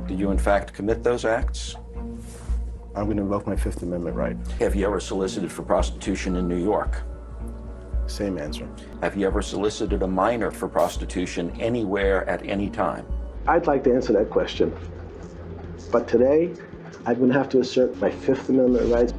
Did you in fact commit those acts? I'm going to invoke my Fifth Amendment right. Have you ever solicited for prostitution in New York? Same answer. Have you ever solicited a minor for prostitution anywhere at any time? I'd like to answer that question, but today I'm going to have to assert my Fifth Amendment rights.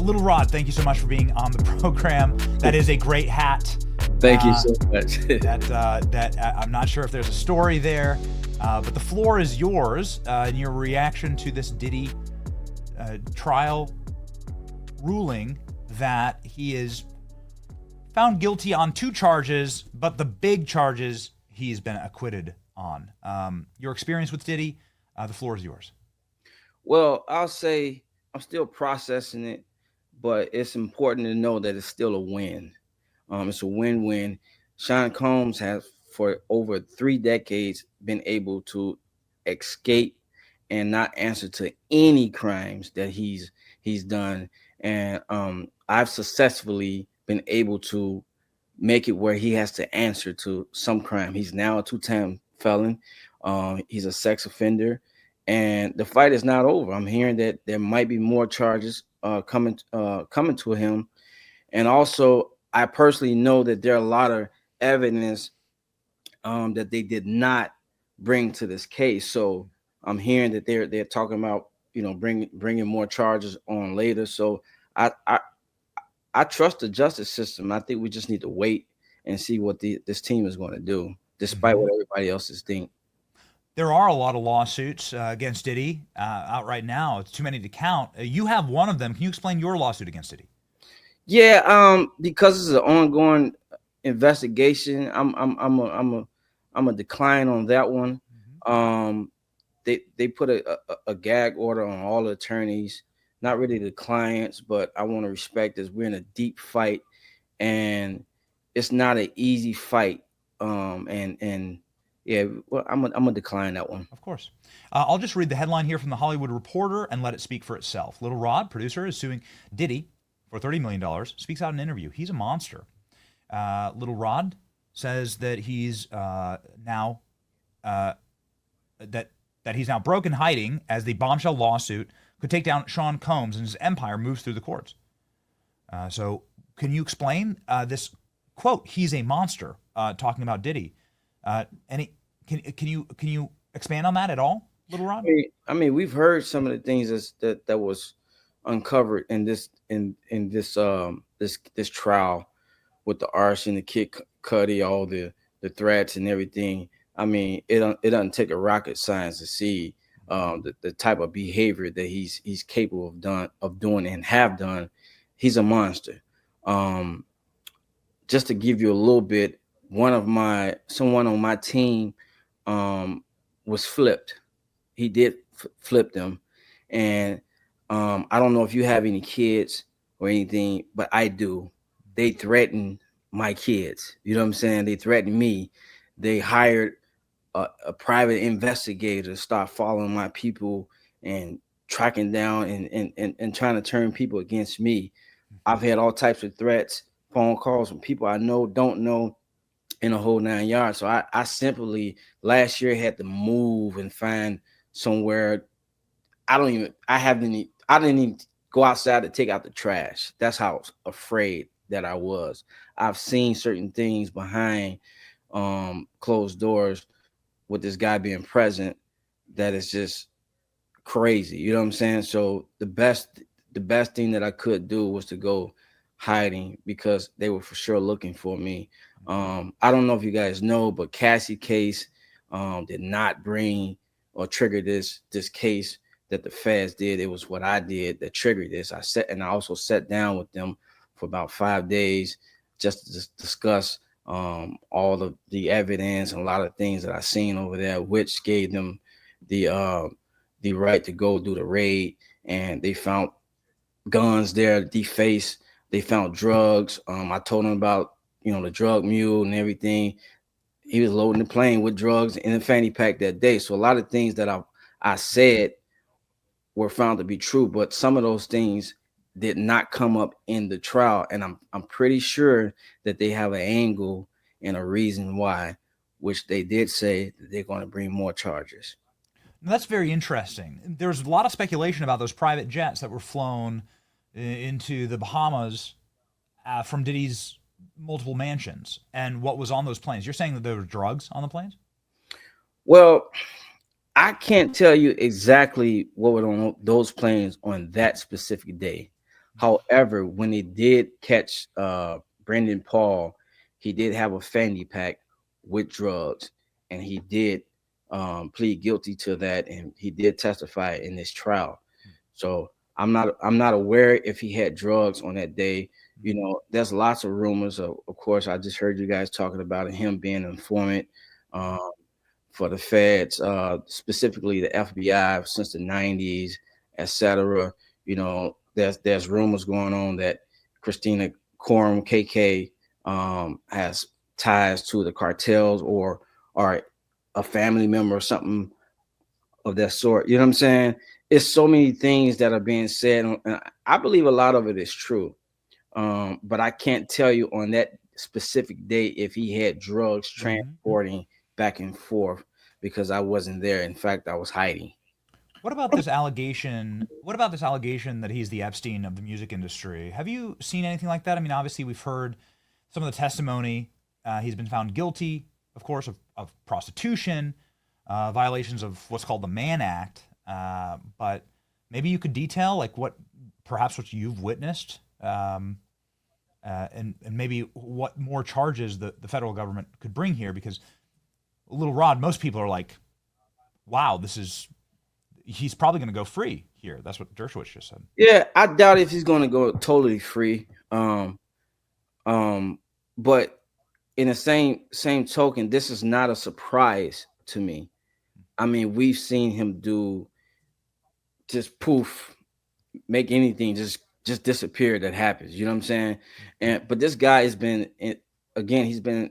Little Rod, thank you so much for being on the program. That is a great hat. Thank you so much. I'm not sure if there's a story there, but the floor is yours in your reaction to this Diddy trial ruling that he is found guilty on 2 charges, but the big charges he's been acquitted on. Your experience with Diddy, the floor is yours. Well, I'll say I'm still processing it, but it's important to know that it's still a win. It's a win-win. Sean Combs has, for over 3 decades, been able to escape and not answer to any crimes that he's done. And I've successfully been able to make it where he has to answer to some crime. He's now a 2-time felon. He's a sex offender, and the fight is not over. I'm hearing that there might be more charges coming to him, and also I personally know that there are a lot of evidence that they did not bring to this case. So I'm hearing that they're talking about, bringing more charges on later. So I trust the justice system. I think we just need to wait and see what this team is going to do, despite what everybody else is thinking. There are a lot of lawsuits against Diddy out right now. It's too many to count. You have one of them. Can you explain your lawsuit against Diddy? Yeah, because it's an ongoing investigation, I'm a decline on that one. They put a gag order on all the attorneys, not really the clients, but I want to respect this. We're in a deep fight, and it's not an easy fight. Yeah, well, I'm gonna decline that one. Of course. I'll just read the headline here from the Hollywood Reporter and let it speak for itself. Little Rod, producer, is suing Diddy for $30 million. Speaks out in an interview. He's a monster. Little Rod says that he's now that he's now broken hiding as the bombshell lawsuit could take down Sean Combs and his empire moves through the courts. So can you explain this quote? He's a monster. Talking about Diddy. Can you expand on that at all, Little Rod? I mean, we've heard some of the things that was uncovered in this trial with the arson, the Kid Cudi, all the threats and everything. I mean, it doesn't take a rocket science to see the type of behavior that he's capable of doing and have done. He's a monster. Just to give you a little bit, someone on my team was flipped. He did flip them, and I don't know if you have any kids or anything, but I do. They threatened my kids. You know what I'm saying? They threatened me. They hired a private investigator to start following my people and tracking down and trying to turn people against me. I've had all types of threats, phone calls from people I know, don't know, in a whole 9 yards. So I simply last year had to move and find somewhere. I didn't even go outside to take out the trash. That's how afraid that I was. I've seen certain things behind closed doors with this guy being present that is just crazy. You know what I'm saying? So the best thing that I could do was to go hiding because they were for sure looking for me. I don't know if you guys know, but Cassie case did not bring or trigger this case that the feds did. It was what I did that triggered this. I also sat down with them for about 5 days just to discuss all of the evidence and a lot of things that I seen over there, which gave them the right to go do the raid. And they found guns there, defaced. They found drugs. I told them about, the drug mule and everything. He was loading the plane with drugs in the fanny pack that day. So a lot of things that I said were found to be true, but some of those things did not come up in the trial. And I'm pretty sure that they have an angle and a reason why which they did say that they're going to bring more charges. That's very interesting. There's a lot of speculation about those private jets that were flown into the Bahamas from Diddy's multiple mansions and what was on those planes. You're saying that there were drugs on the planes? Well, I can't tell you exactly what was on those planes on that specific day. However, when they did catch Brendan Paul, he did have a fanny pack with drugs, and he did plead guilty to that, and he did testify in this trial. So I'm not aware if he had drugs on that day. You know, there's lots of rumors. Of course, I just heard you guys talking about him being an informant for the feds, specifically the FBI since the 90s, etc. You know, there's rumors going on that Christina Coram KK has ties to the cartels or a family member or something of that sort. You know what I'm saying? It's so many things that are being said, and I believe a lot of it is true. But I can't tell you on that specific day if he had drugs transporting back and forth, because I wasn't there. In fact, I was hiding. What about this allegation? What about this allegation that he's the Epstein of the music industry? Have you seen anything like that? I mean, obviously we've heard some of the testimony. He's been found guilty, of course, of prostitution, violations of what's called the Mann Act. But maybe you could detail like perhaps what you've witnessed, and maybe what more charges the federal government could bring here. Because Little Rod, most people are like, wow, he's probably going to go free here. That's what Dershowitz just said. Yeah, I doubt if he's going to go totally free. But in the same token, this is not a surprise to me. I mean, we've seen him do just poof, make anything just disappear that happens. You know what I'm saying? But this guy has been, again, he's been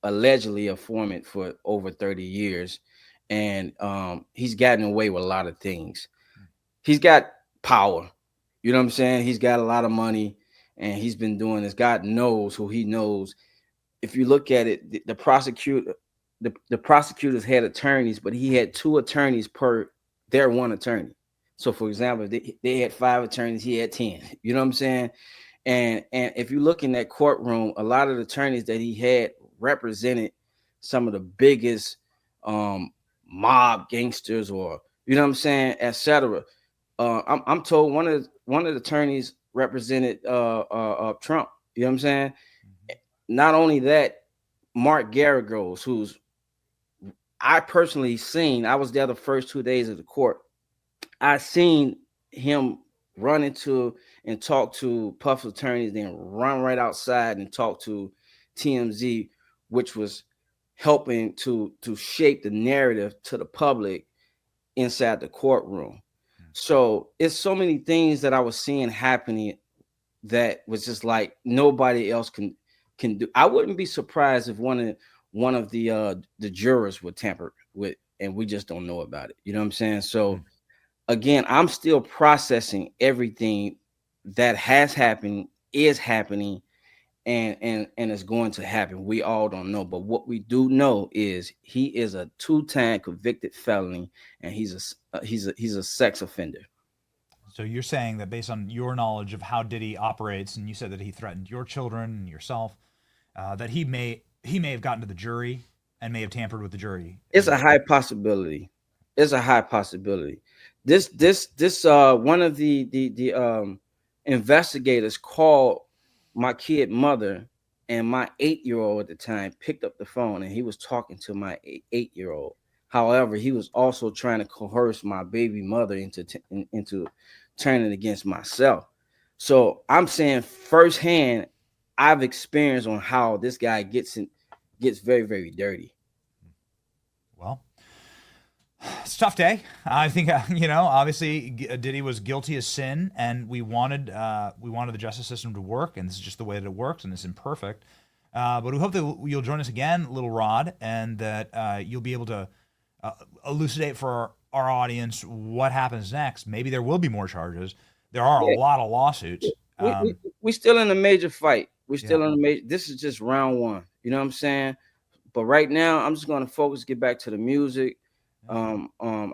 allegedly a informant for over 30 years. And he's gotten away with a lot of things. He's got power. You know what I'm saying? He's got a lot of money, and he's been doing this. God knows who he knows. If you look at it, the prosecutors had attorneys, but he had 2 attorneys per their 1 attorney. So, for example, they had 5 attorneys, he had 10. You know what I'm saying? And if you look in that courtroom, a lot of the attorneys that he had represented some of the biggest mob gangsters, or you know what I'm saying, etc. I'm told one of the attorneys represented Trump. You know what I'm saying? Not only that, Mark Garagos, who's I personally seen, I was there the first 2 days of the court. I seen him run into and talk to Puff's attorneys, then run right outside and talk to TMZ, which was helping to shape the narrative to the public inside the courtroom. So it's so many things that I was seeing happening that was just like nobody else can do. I wouldn't be surprised if one of the jurors would tamper with, and we just don't know about it. You know what I'm saying? So again, I'm still processing everything that has happened, is happening, and it's going to happen. We all don't know, but what we do know is he is a 2-time convicted felon, and he's a sex offender. So you're saying that based on your knowledge of how Diddy operates, and you said that he threatened your children and yourself, that he may have gotten to the jury and may have tampered with the jury. It's a high possibility. It's a high possibility. This one of the investigators called my kid mother, and my 8-year-old at the time picked up the phone, and he was talking to my 8-year-old. However, he was also trying to coerce my baby mother into turning against myself. So I'm saying firsthand, I've experienced on how this guy gets very, very dirty. Well, it's a tough day. I think obviously Diddy was guilty of sin, and we wanted the justice system to work, and this is just the way that it works, and it's imperfect. But we hope that you'll join us again, Little Rod, and that you'll be able to elucidate for our audience what happens next. Maybe there will be more charges. There are a lot of lawsuits. We're still in a major fight. We're still in a major. This is just round 1. You know what I'm saying? But right now, I'm just gonna focus, get back to the music. I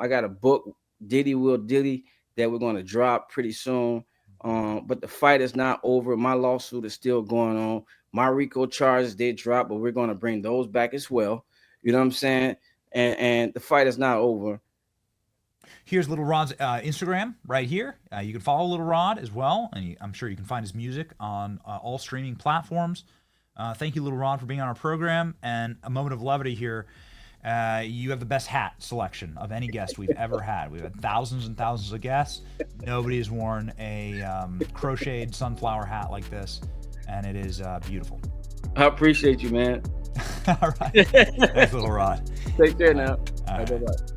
got a book, Diddy Will Diddy, that we're gonna drop pretty soon. But the fight is not over. My lawsuit is still going on. My RICO charges did drop, but we're gonna bring those back as well. You know what I'm saying? And the fight is not over. Here's Little Rod's Instagram right here. You can follow Little Rod as well, and I'm sure you can find his music on all streaming platforms. Thank you, Little Rod, for being on our program. And a moment of levity here. You have the best hat selection of any guest we've ever had. We've had thousands and thousands of guests. Nobody has worn a crocheted sunflower hat like this, and it is beautiful. I appreciate you, man. All right. Thanks, Little Rod. Take care now. All right. Bye-bye.